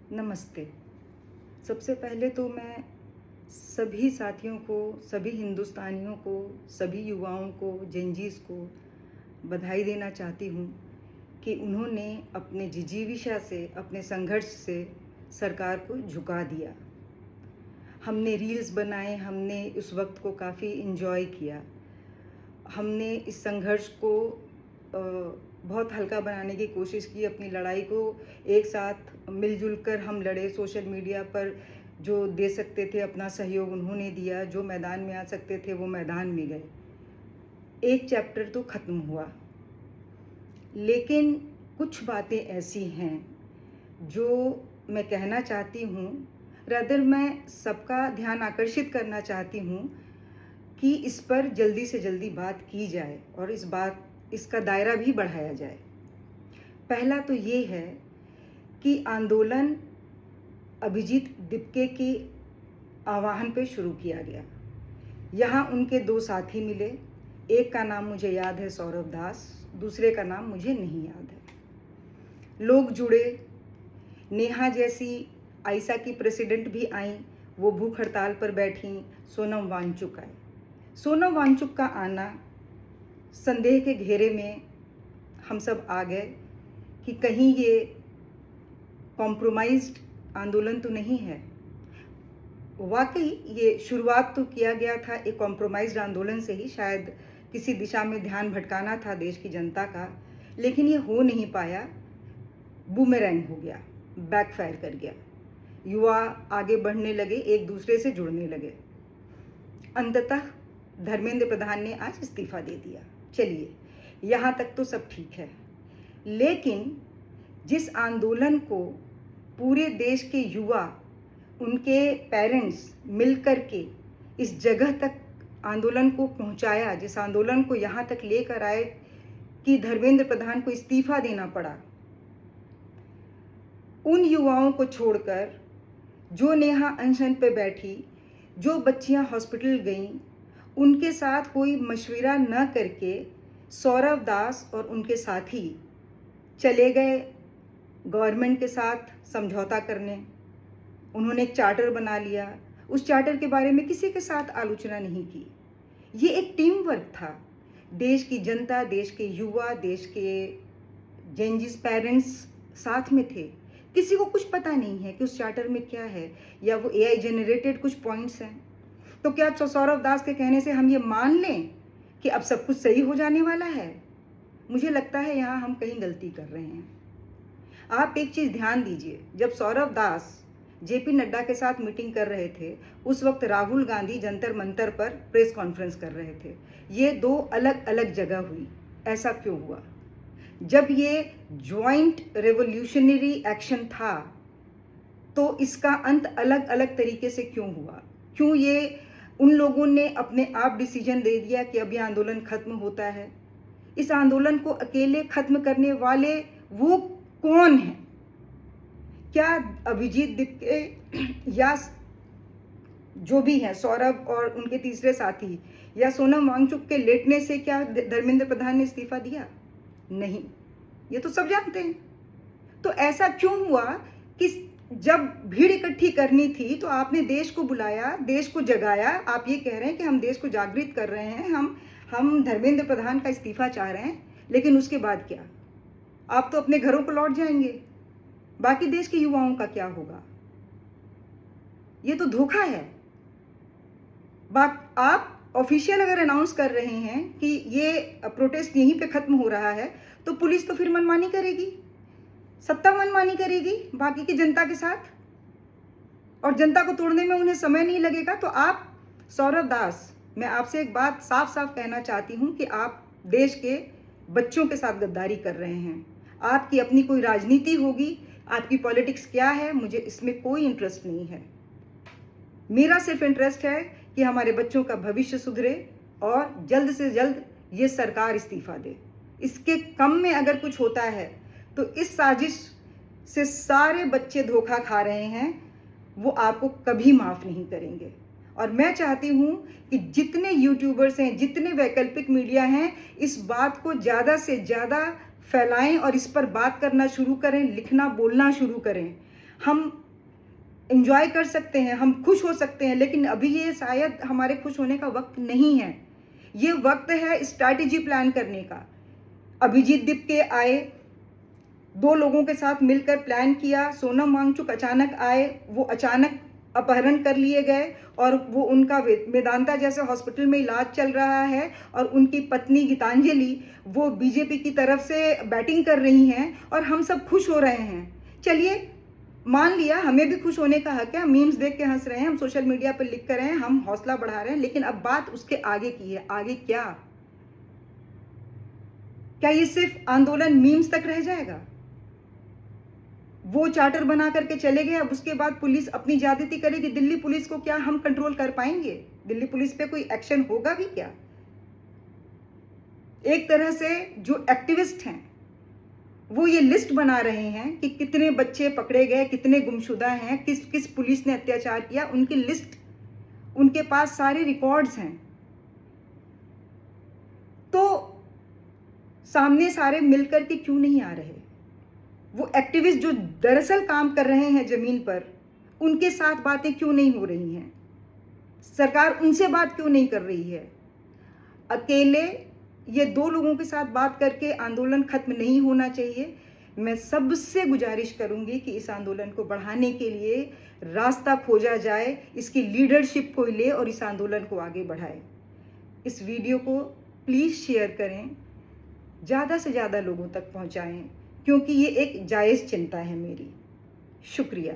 नमस्ते। सबसे पहले तो मैं सभी साथियों को, सभी हिंदुस्तानियों को, सभी युवाओं को, जेनज़ीज़ को बधाई देना चाहती हूँ कि उन्होंने अपने जिजीविषा से, अपने संघर्ष से सरकार को झुका दिया। हमने रील्स बनाए, हमने उस वक़्त को काफ़ी एन्जॉय किया। हमने इस संघर्ष को बहुत हल्का बनाने की कोशिश की, अपनी लड़ाई को एक साथ मिलजुल कर हम लड़े। सोशल मीडिया पर जो दे सकते थे अपना सहयोग उन्होंने दिया, जो मैदान में आ सकते थे वो मैदान में गए। एक चैप्टर तो ख़त्म हुआ, लेकिन कुछ बातें ऐसी हैं जो मैं कहना चाहती हूँ, रादर मैं सबका ध्यान आकर्षित करना चाहती हूँ कि इस पर जल्दी से जल्दी बात की जाए और इसका दायरा भी बढ़ाया जाए। पहला तो ये है कि आंदोलन अभिजीत दीपके के आह्वान पे शुरू किया गया। यहाँ उनके दो साथी मिले, एक का नाम मुझे याद है सौरभ दास, दूसरे का नाम मुझे नहीं याद है। लोग जुड़े, नेहा जैसी आइसा की प्रेसिडेंट भी आईं, वो भूख हड़ताल पर बैठीं। सोनम वांगचुक आए। सोनम वांगचुक का आना संदेह के घेरे में हम सब आ गए कि कहीं ये कॉम्प्रोमाइज्ड आंदोलन तो नहीं है। वाकई ये शुरुआत तो किया गया था एक कॉम्प्रोमाइज्ड आंदोलन से ही, शायद किसी दिशा में ध्यान भटकाना था देश की जनता का, लेकिन ये हो नहीं पाया। बूमेरैंग हो गया, बैकफायर कर गया। युवा आगे बढ़ने लगे, एक दूसरे से जुड़ने लगे। अंततः धर्मेंद्र प्रधान ने आज इस्तीफा दे दिया। चलिए, यहाँ तक तो सब ठीक है, लेकिन जिस आंदोलन को पूरे देश के युवा, उनके पेरेंट्स मिलकर के इस जगह तक आंदोलन को पहुंचाया, जिस आंदोलन को यहाँ तक लेकर आए कि धर्मेंद्र प्रधान को इस्तीफा देना पड़ा, उन युवाओं को छोड़कर जो नेहा अनशन पे बैठी, जो बच्चियां हॉस्पिटल गईं, उनके साथ कोई मशविरा न करके सौरभ दास और उनके साथी चले गए गवर्नमेंट के साथ समझौता करने। उन्होंने एक चार्टर बना लिया, उस चार्टर के बारे में किसी के साथ आलोचना नहीं की। ये एक टीम वर्क था। देश की जनता, देश के युवा, देश के जेनज़ीज़ पेरेंट्स साथ में थे। किसी को कुछ पता नहीं है कि उस चार्टर में क्या है, या वो AI जनरेटेड कुछ पॉइंट्स हैं। तो क्या सौरभ दास के कहने से हम ये मान लें कि अब सब कुछ सही हो जाने वाला है? मुझे लगता है यहाँ हम कहीं गलती कर रहे हैं। आप एक चीज़ ध्यान दीजिए, जब सौरभ दास JP नड्डा के साथ मीटिंग कर रहे थे, उस वक्त राहुल गांधी जंतर मंतर पर प्रेस कॉन्फ्रेंस कर रहे थे। ये दो अलग अलग जगह हुई। ऐसा क्यों हुआ? जब ये ज्वाइंट रेवोल्यूशनरी एक्शन था, तो इसका अंत अलग अलग तरीके से क्यों हुआ? क्यों ये उन लोगों ने अपने आप डिसीजन दे दिया कि अब ये आंदोलन खत्म होता है? इस आंदोलन को अकेले खत्म करने वाले वो कौन हैं? क्या अभिजीत दीपके या जो भी हैं, सौरभ और उनके तीसरे साथी, या सोनम वांगचुक के लेटने से क्या धर्मेंद्र प्रधान ने इस्तीफा दिया? नहीं, ये तो सब जानते हैं। तो ऐसा क्यों हुआ कि जब भीड़ इकट्ठी करनी थी तो आपने देश को बुलाया, देश को जगाया। आप ये कह रहे हैं कि हम देश को जागृत कर रहे हैं, हम धर्मेंद्र प्रधान का इस्तीफा चाह रहे हैं, लेकिन उसके बाद क्या? आप तो अपने घरों को लौट जाएंगे। बाकी देश के युवाओं का क्या होगा? ये तो धोखा है। आप ऑफिशियल अगर अनाउंस कर रहे हैं कि ये प्रोटेस्ट यहीं पे खत्म हो रहा है, तो पुलिस तो फिर मनमानी करेगी, सत्ता मनमानी करेगी बाकी की जनता के साथ, और जनता को तोड़ने में उन्हें समय नहीं लगेगा। तो आप सौरभ दास, मैं आपसे एक बात साफ साफ कहना चाहती हूँ कि आप देश के बच्चों के साथ गद्दारी कर रहे हैं। आपकी अपनी कोई राजनीति होगी, आपकी पॉलिटिक्स क्या है, मुझे इसमें कोई इंटरेस्ट नहीं है। मेरा सिर्फ इंटरेस्ट है कि हमारे बच्चों का भविष्य सुधरे और जल्द से जल्द ये सरकार इस्तीफा दे। इसके कम में अगर कुछ होता है तो इस साजिश से सारे बच्चे धोखा खा रहे हैं, वो आपको कभी माफ़ नहीं करेंगे। और मैं चाहती हूँ कि जितने यूट्यूबर्स हैं, जितने वैकल्पिक मीडिया हैं, इस बात को ज़्यादा से ज़्यादा फैलाएं और इस पर बात करना शुरू करें, लिखना बोलना शुरू करें। हम एंजॉय कर सकते हैं, हम खुश हो सकते हैं, लेकिन अभी ये शायद हमारे खुश होने का वक्त नहीं है। ये वक्त है स्ट्रैटेजी प्लान करने का। अभिजीत दीपके आए, 2 लोगों के साथ मिलकर प्लान किया, सोनम वांगचुक अचानक आए, वो अचानक अपहरण कर लिए गए और वो उनका वेदांता जैसे हॉस्पिटल में इलाज चल रहा है और उनकी पत्नी गीतांजलि वो बीजेपी की तरफ से बैटिंग कर रही हैं और हम सब खुश हो रहे हैं। चलिए, मान लिया हमें भी खुश होने का हक है, हम मीम्स देख के हंस रहे हैं, हम सोशल मीडिया पर लिख कर रहे हैं, हम हौसला बढ़ा रहे हैं, लेकिन अब बात उसके आगे की है। आगे क्या? क्या ये सिर्फ आंदोलन मीम्स तक रह जाएगा? वो चार्टर बना करके चले गए, अब उसके बाद पुलिस अपनी ज्यादती करेगी। दिल्ली पुलिस को क्या हम कंट्रोल कर पाएंगे? दिल्ली पुलिस पे कोई एक्शन होगा भी क्या? एक तरह से जो एक्टिविस्ट हैं वो ये लिस्ट बना रहे हैं कि कितने बच्चे पकड़े गए, कितने गुमशुदा हैं, किस किस पुलिस ने अत्याचार किया, उनकी लिस्ट उनके पास सारे रिकॉर्ड्स हैं। तो सामने सारे मिलकर के क्यों नहीं आ रहे? वो एक्टिविस्ट जो दरअसल काम कर रहे हैं जमीन पर, उनके साथ बातें क्यों नहीं हो रही हैं? सरकार उनसे बात क्यों नहीं कर रही है? अकेले ये 2 लोगों के साथ बात करके आंदोलन खत्म नहीं होना चाहिए। मैं सबसे गुजारिश करूंगी कि इस आंदोलन को बढ़ाने के लिए रास्ता खोजा जाए, इसकी लीडरशिप कोई ले और इस आंदोलन को आगे बढ़ाए। इस वीडियो को प्लीज़ शेयर करें, ज़्यादा से ज़्यादा लोगों तक पहुंचाएं, क्योंकि ये एक जायज़ चिंता है मेरी। शुक्रिया।